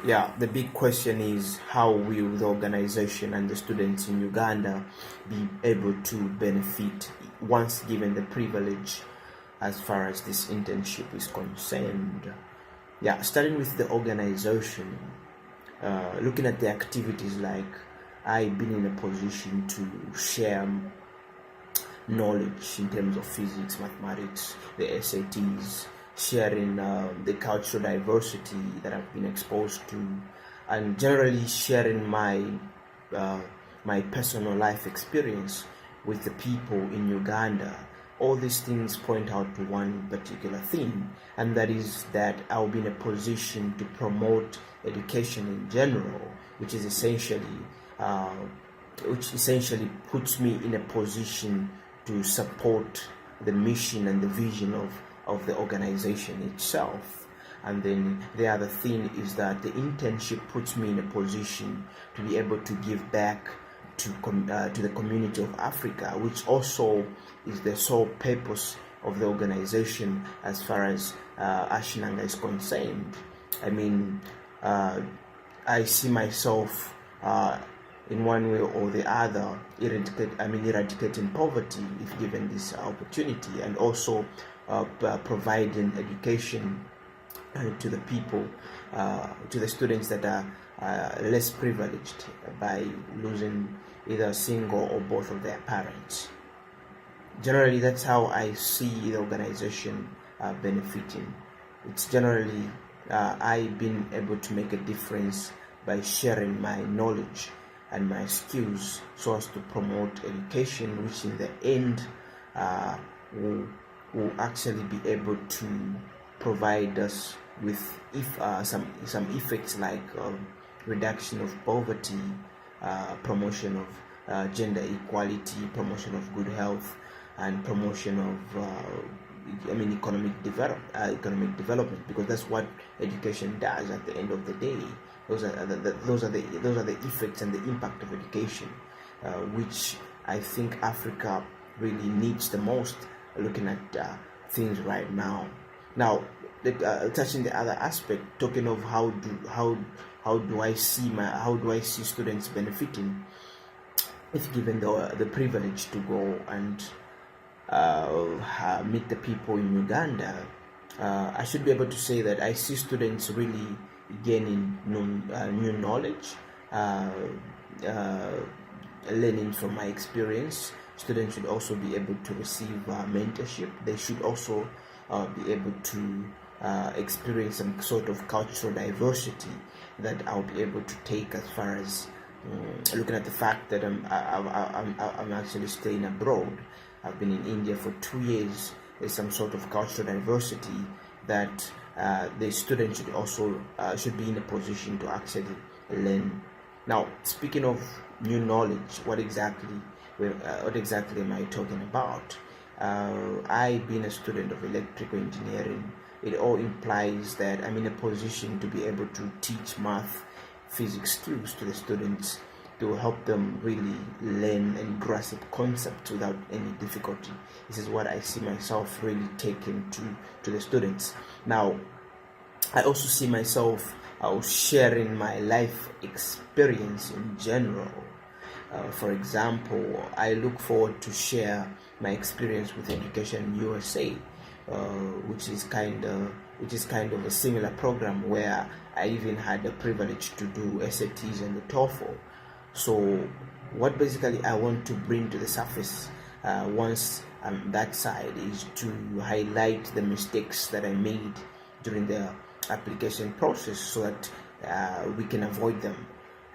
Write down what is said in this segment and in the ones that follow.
Yeah, the big question is how will the organization and the students in Uganda be able to benefit once given the privilege as far as this internship is concerned? Yeah, starting with the organization, looking at the activities, like I've been in a position to share knowledge in terms of physics, mathematics, the SATs, sharing the cultural diversity that I've been exposed to, and generally sharing my personal life experience with the people in Uganda. All these things point out to one particular thing, and that is that I'll be in a position to promote education in general, which essentially puts me in a position to support the mission and the vision of the organization itself. And then the other thing is that the internship puts me in a position to be able to give back to the community of Africa, which also is the sole purpose of the organization as far as Ashinanga is concerned. I mean, I see myself in one way or the other eradicating poverty if given this opportunity, and also providing education to the people, to the students that are less privileged by losing either a single or both of their parents. Generally, that's how I see the organization benefiting. It's generally I've been able to make a difference by sharing my knowledge and my skills so as to promote education, which in the end will actually be able to provide us with some effects like reduction of poverty, promotion of gender equality, promotion of good health, and promotion of economic development, because that's what education does at the end of the day. Those are the effects and the impact of education, which I think Africa really needs the most. Looking at things right now. Now, touching the other aspect, talking of how do I see students benefiting if given the privilege to go and meet the people in Uganda. I should be able to say that I see students really gaining new knowledge, learning from my experience. Students should also be able to receive mentorship. They should also be able to experience some sort of cultural diversity that I'll be able to take, as far as looking at the fact that I'm actually staying abroad. I've been in India for 2 years. There's some sort of cultural diversity that the students should be in a position to actually learn. Now, speaking of new knowledge, what exactly am I talking about? I, being a student of electrical engineering, it all implies that I'm in a position to be able to teach math, physics skills to the students, to help them really learn and grasp concepts without any difficulty. This is what I see myself really taking to the students. Now, I also see myself sharing my life experience in general. For example, I look forward to share my experience with Education in USA, which is kind of a similar program where I even had the privilege to do SATs and the TOEFL. So what basically I want to bring to the surface once that side is to highlight the mistakes that I made during the application process, so that we can avoid them.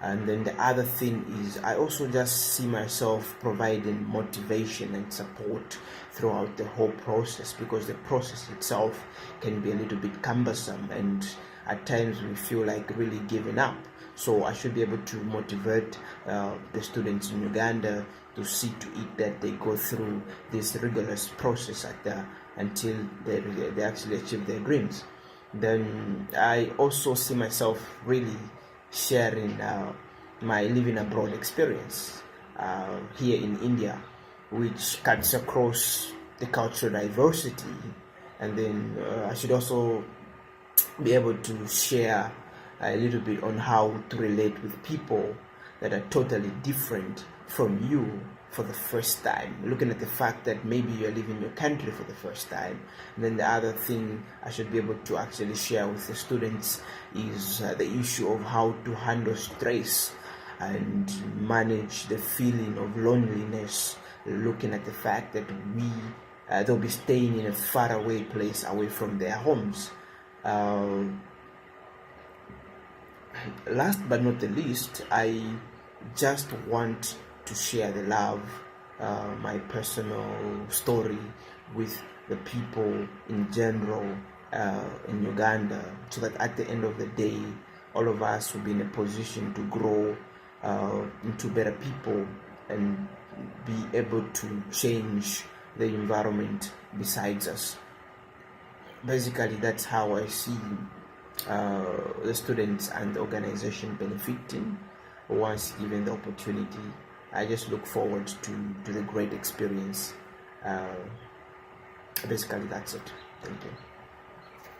And then the other thing is, I also just see myself providing motivation and support throughout the whole process, because the process itself can be a little bit cumbersome, and at times we feel like really giving up. So I should be able to motivate the students in Uganda to see to it that they go through this rigorous process until they actually achieve their dreams. Then I also see myself really sharing my living abroad experience here in India, which cuts across the cultural diversity. And then I should also be able to share a little bit on how to relate with people that are totally different from you for the first time, looking at the fact that maybe you're leaving your country for the first time. And then the other thing I should be able to actually share with the students is the issue of how to handle stress and manage the feeling of loneliness, looking at the fact that they'll be staying in a faraway place away from their homes. Last but not the least, I just want to share the love, my personal story with the people in general in Uganda, so that at the end of the day, all of us will be in a position to grow into better people and be able to change the environment besides us. Basically, that's how I see the students and the organization benefiting once given the opportunity. I just look forward to the great experience. Basically, that's it. Thank you.